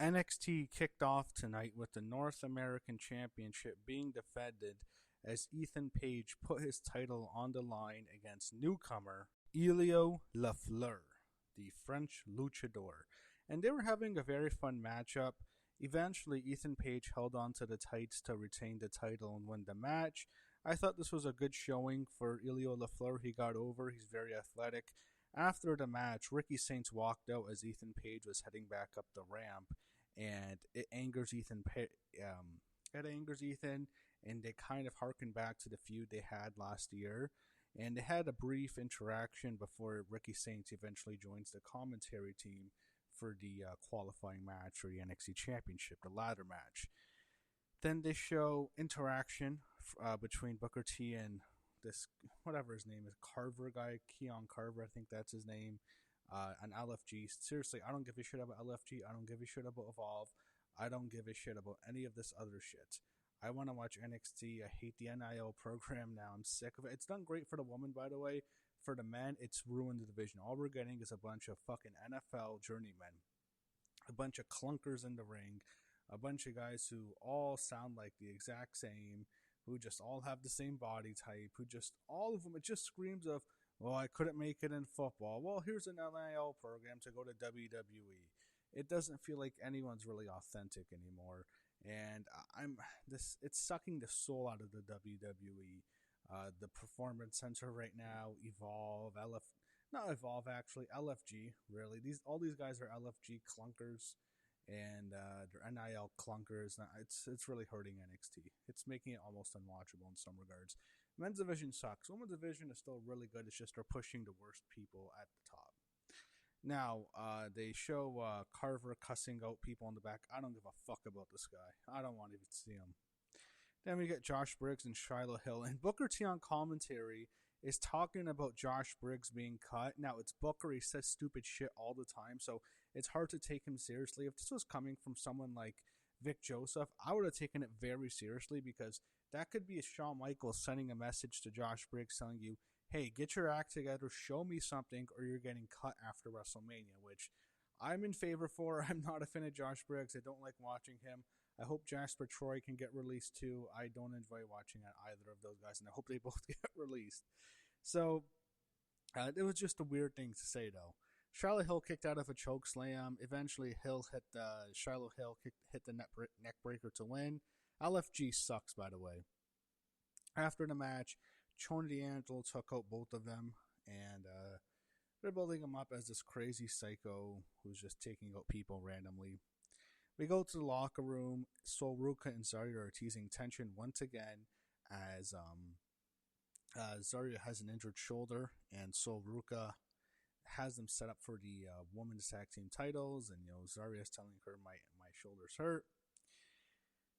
NXT kicked off tonight with the North American Championship being defended as Ethan Page put his title on the line against newcomer Elio Lafleur, the French luchador. And they were having a very fun matchup. Eventually, Ethan Page held on to the tights to retain the title and win the match. I thought this was a good showing for Elio Lafleur. He got over, he's very athletic. After the match, Ricky Saints walked out as Ethan Page was heading back up the ramp, and it angers Ethan. It angers Ethan, and they kind of harken back to the feud they had last year. And they had a brief interaction before Ricky Saints eventually joins the commentary team for the qualifying match for the NXT Championship, the ladder match. Then they show interaction between Booker T and this, whatever his name is, Carver guy, Keon Carver, I think that's his name, and LFG. Seriously, I don't give a shit about LFG. I don't give a shit about Evolve. I don't give a shit about any of this other shit. I want to watch NXT. I hate the NIL program now. I'm sick of it. It's done great for the women, by the way. For the men, it's ruined the division. All we're getting is a bunch of fucking NFL journeymen, a bunch of clunkers in the ring, a bunch of guys who all sound like the exact same, who just all have the same body type, who just, all of them, it just screams of, well, I couldn't make it in football. Well, here's an NIL program to go to WWE. It doesn't feel like anyone's really authentic anymore. And it's sucking the soul out of the WWE. The Performance Center right now, Evolve, not Evolve actually, LFG, really. All these guys are LFG clunkers, and they're NIL clunkers. It's really hurting NXT. It's making it almost unwatchable in some regards. Men's division sucks. Women's division is still really good. It's just they're pushing the worst people at the top. Now, they show Carver cussing out people in the back. I don't give a fuck about this guy. I don't want to even see him. Then we get Josh Briggs and Shiloh Hill. And Booker T on commentary is talking about Josh Briggs being cut. Now, it's Booker. He says stupid shit all the time, so it's hard to take him seriously. If this was coming from someone like Vic Joseph, I would have taken it very seriously, because that could be Shawn Michaels sending a message to Josh Briggs telling you, hey, get your act together, show me something, or you're getting cut after WrestleMania, which I'm in favor for. I'm not a fan of Josh Briggs. I don't like watching him. I hope Jasper Troy can get released too. I don't enjoy watching either of those guys, and I hope they both get released. So, it was just a weird thing to say, though. Shiloh Hill kicked out of a choke slam. Eventually, Shiloh Hill hit the neck breaker to win. LFG sucks, by the way. After the match, Tony D'Angelo took out both of them, and they're building him up as this crazy psycho who's just taking out people randomly. We go to the locker room. Sol Ruca and Zarya are teasing tension once again as Zarya has an injured shoulder, and Sol Ruca has them set up for the women's tag team titles, and Zarya is telling her my shoulder's hurt.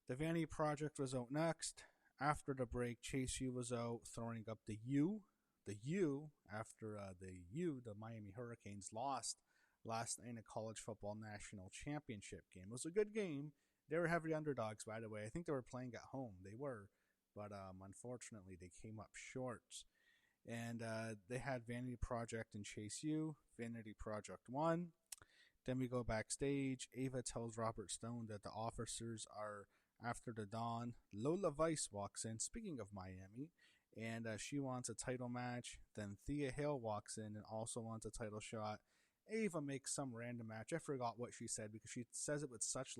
The Vanity Project was out next. After the break, Chase U was out throwing up the U. The U, after the Miami Hurricanes lost last night in a college football national championship game. It was a good game. They were heavy underdogs, by the way. I think they were playing at home. They were. But unfortunately, they came up short. And they had Vanity Project and Chase U. Vanity Project won. Then we go backstage. Ava tells Robert Stone that the officers are after the dawn. Lola Vice walks in, speaking of Miami, and she wants a title match. Then Thea Hale walks in and also wants a title shot. Ava makes some random match. I forgot what she said, because she says it with such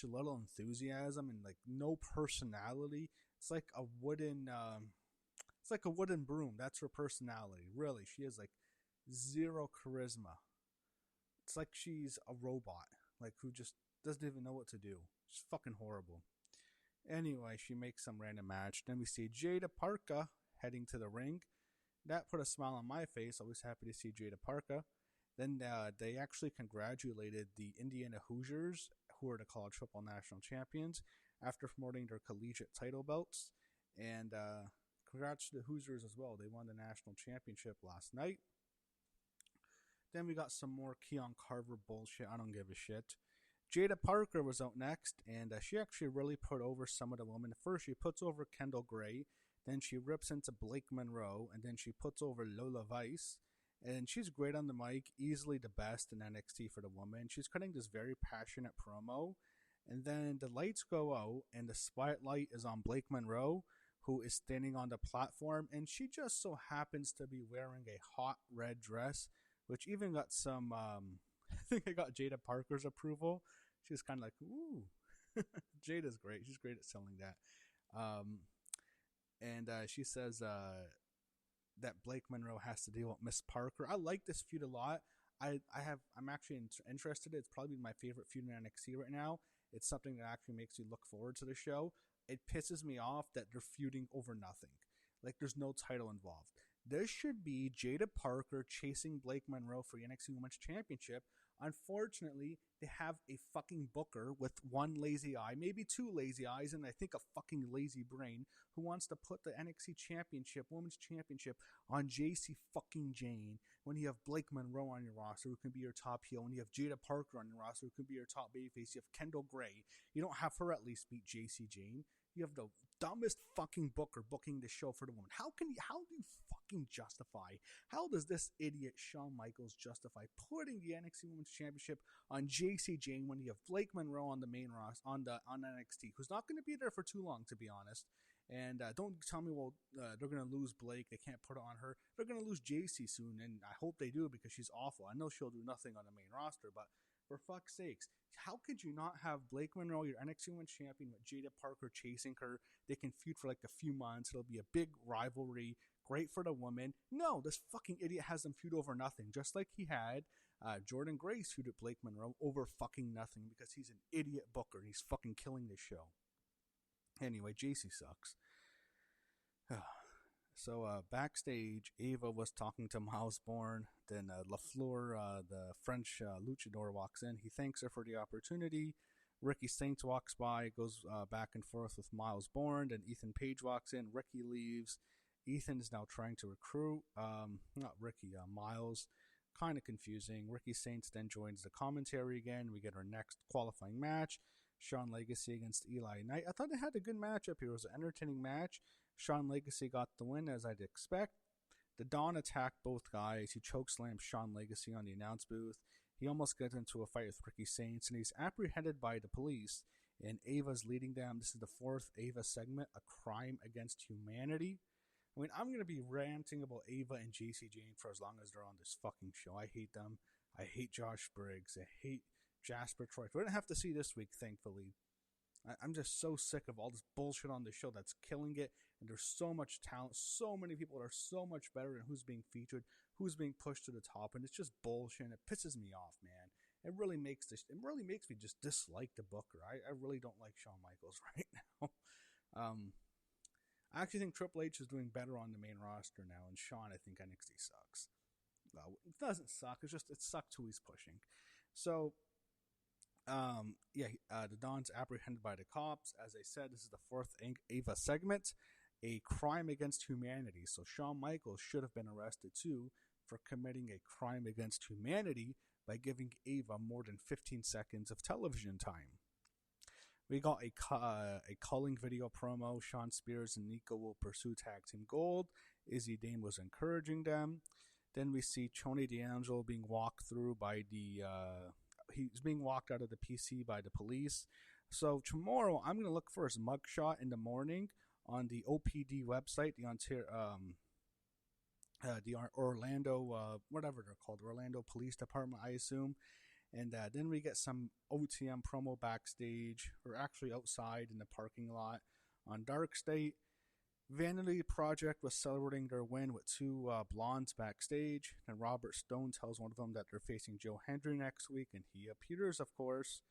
little enthusiasm and like no personality. It's like a wooden broom. That's her personality. Really, she has like zero charisma. It's like she's a robot, like who just doesn't even know what to do. It's fucking horrible. Anyway, she makes some random match. Then we see Jada Parka heading to the ring. That put a smile on my face. Always happy to see Jada Parka. Then they actually congratulated the Indiana Hoosiers, who are the college football national champions, after promoting their collegiate title belts. And congrats to the Hoosiers as well. They won the national championship last night. Then we got some more Keon Carver bullshit. I don't give a shit. Jada Parker was out next, and she actually really put over some of the women. First, she puts over Kendall Gray. Then she rips into Blake Monroe, and then she puts over Lola Vice. And she's great on the mic, easily the best in NXT for the woman. She's cutting this very passionate promo. And then the lights go out, and the spotlight is on Blake Monroe, who is standing on the platform. And she just so happens to be wearing a hot red dress, which even got some, I think it got Jada Parker's approval. She was kind of like, ooh. Jada's great. She's great at selling that. And she says that Blake Monroe has to deal with Miss Parker. I like this feud a lot. I'm actually interested. It's probably my favorite feud in NXT right now. It's something that actually makes me look forward to the show. It pisses me off that they're feuding over nothing. Like, there's no title involved. This should be Jada Parker chasing Blake Monroe for the NXT Women's Championship. Unfortunately, they have a fucking booker with one lazy eye, maybe two lazy eyes, and I think a fucking lazy brain, who wants to put the NXT Championship, Women's Championship, on JC fucking Jane when you have Blake Monroe on your roster who can be your top heel, when you have Jada Parker on your roster who can be your top babyface, you have Kendall Gray. You don't have her at least beat JC Jane. You have the dumbest fucking booker booking the show for the woman. How do you fucking justify? How does this idiot Shawn Michaels justify putting the NXT Women's Championship on JC Jane when you have Blake Monroe on the main roster on NXT, who's not going to be there for too long, to be honest. And don't tell me, well, they're going to lose Blake. They can't put it on her. They're going to lose JC soon, and I hope they do because she's awful. I know she'll do nothing on the main roster, but for fuck's sakes, how could you not have Blake Monroe, your NXT Women's Champion, with Jada Parker chasing her? They can feud for like a few months. It'll be a big rivalry. Great for the woman. No, this fucking idiot has them feud over nothing, just like he had Jordan Grace feud at Blake Monroe over fucking nothing because he's an idiot booker and he's fucking killing this show. Anyway, JC sucks. So backstage, Ava was talking to Miles Bourne. Then LaFleur, the French luchador, walks in. He thanks her for the opportunity. Ricky Saints walks by, goes back and forth with Miles Bourne. Then Ethan Page walks in. Ricky leaves. Ethan is now trying to recruit. Not Ricky, Miles. Kind of confusing. Ricky Saints then joins the commentary again. We get our next qualifying match. Shawn Legacy against Eli Knight. I thought they had a good matchup here. It was an entertaining match. Shawn Legacy got the win, as I'd expect. The Don attacked both guys. He chokeslammed Shawn Legacy on the announce booth. He almost gets into a fight with Ricky Saints, and he's apprehended by the police. And Ava's leading them. This is the fourth Ava segment, a crime against humanity. I mean, I'm going to be ranting about Ava and JC Jane for as long as they're on this fucking show. I hate them. I hate Josh Briggs. I hate Jasper Troy. We didn't have to see this week, thankfully. I'm just so sick of all this bullshit on the show that's killing it. And there's so much talent, so many people that are so much better than who's being featured, who's being pushed to the top, and it's just bullshit. And it pisses me off, man. It really makes me just dislike the booker. I really don't like Shawn Michaels right now. I actually think Triple H is doing better on the main roster now, and Shawn, I think NXT sucks. Well, it doesn't suck. It's just it sucks who he's pushing. So. The Don's apprehended by the cops. As I said, this is the fourth Ava segment, a crime against humanity. So Shawn Michaels should have been arrested too for committing a crime against humanity by giving Ava more than 15 seconds of television time. We got a calling video promo. Sean Spears and Nico will pursue tag team gold. Izzy Dane was encouraging them. Then we see Tony D'Angelo being walked through by he's being walked out of the PC by the police. So tomorrow, I'm going to look for his mugshot in the morning on the OPD website, the Orlando, whatever they're called, Orlando Police Department, I assume. And then we get some OTM promo backstage, or actually outside in the parking lot on Dark State. Vanity Project was celebrating their win with two blondes backstage, and Robert Stone tells one of them that they're facing Joe Hendry next week, and he appears, of course.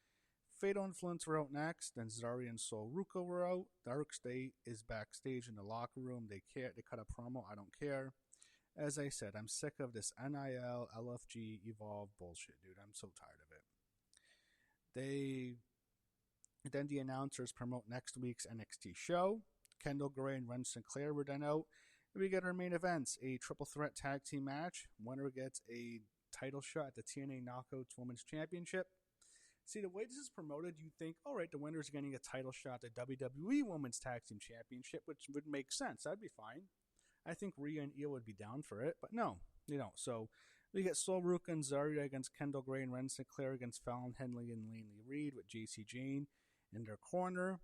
Fatal Influence were out next, then Zari and Sol Ruka were out. Dark State is backstage in the locker room. They cut a promo. I don't care. As I said, I'm sick of this NIL, LFG, Evolve bullshit, dude. I'm so tired of it. Then the announcers promote next week's NXT show. Kendall Gray and Ren Sinclair were then out. We get our main events, a triple threat tag team match. Winner gets a title shot at the TNA Knockouts Women's Championship. See, the way this is promoted, you think, all right, the winner's getting a title shot at the WWE Women's Tag Team Championship, which would make sense. That'd be fine. I think Rhea and Io would be down for it, but no. So we get Sol Ruka and Zarya against Kendall Gray and Ren Sinclair against Fallon Henley and Laney Reed with JC Jane in their corner.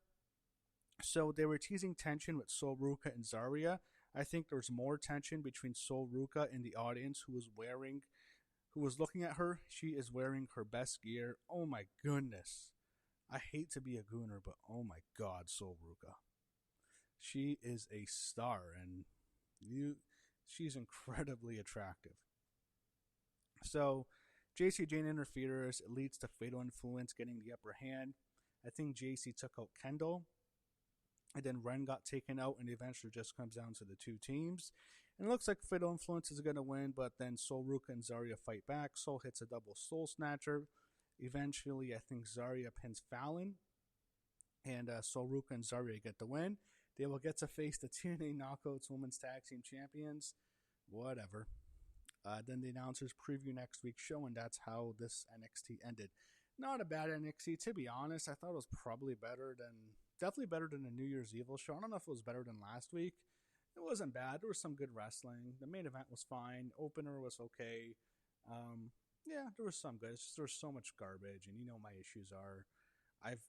So they were teasing tension with Sol Ruka and Zarya. I think there's more tension between Sol Ruka and the audience who was looking at her. She is wearing her best gear. Oh my goodness. I hate to be a gooner, but oh my god, Sol Ruka. She is a star, and she's incredibly attractive. So, JC Jane interferes. It leads to Fatal Influence getting the upper hand. I think JC took out Kendall, and then Ren got taken out, and eventually just comes down to the two teams. And it looks like Fatal Influence is going to win, but then Sol Ruka and Zarya fight back. Sol hits a double Soul Snatcher. Eventually, I think Zarya pins Fallon, and Sol Ruka and Zarya get the win. They will get to face the TNA Knockouts Women's Tag Team Champions. Whatever. Then the announcers preview next week's show, and that's how this NXT ended. Not a bad NXT, to be honest. I thought it was definitely better than the New Year's Evil show. I don't know if it was better than last week. It wasn't bad. There was some good wrestling. The main event was fine. Opener was okay. There was some good. It's just there was so much garbage, and my issues are. I've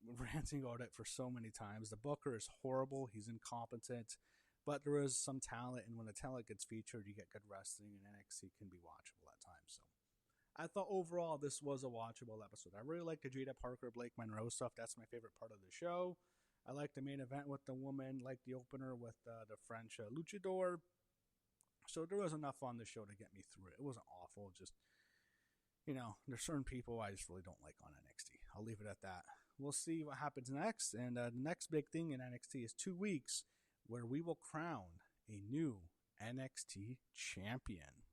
ranting about it for so many times. The booker is horrible. He's incompetent. But there is some talent, and when the talent gets featured, you get good wrestling, and NXT can be watchable at times. So I thought overall this was a watchable episode. I really like the Jada Parker, Blake Monroe stuff. That's my favorite part of the show. I like the main event with the woman, like the opener with the French luchador. So there was enough on the show to get me through it. It wasn't awful. Just, there's certain people I just really don't like on NXT. I'll leave it at that. We'll see what happens next. And the next big thing in NXT is 2 weeks where we will crown a new NXT champion.